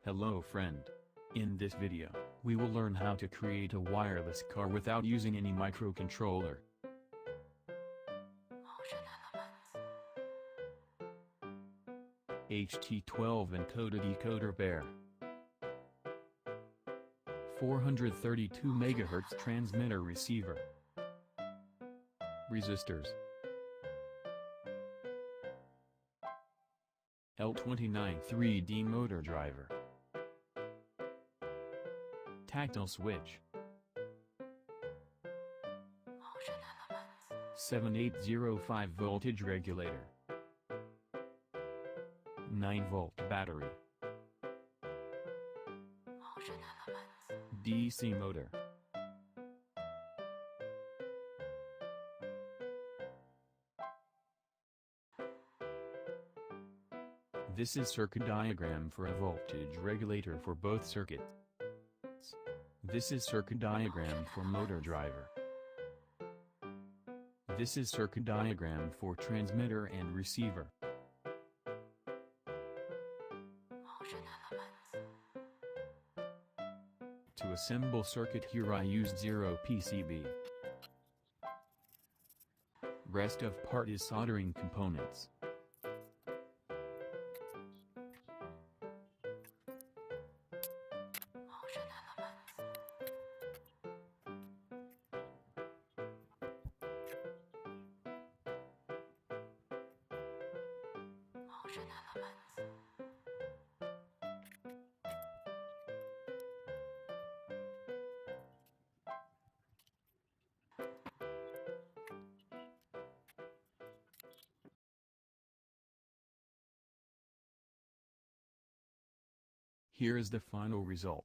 Hello friend. In this video, we will learn how to create a wireless car without using any microcontroller. HT12 encoder decoder pair. 432 MHz transmitter receiver. Resistors. HT12E motor driver. Tactile switch. 7805 voltage regulator. 9-volt battery. DC motor. This is circuit diagram for a voltage regulator for both circuits. This is circuit diagram for motor driver. This is circuit diagram for transmitter and receiver. To assemble circuit here I used 0 PCB. Rest of part is soldering components. Here is the final result.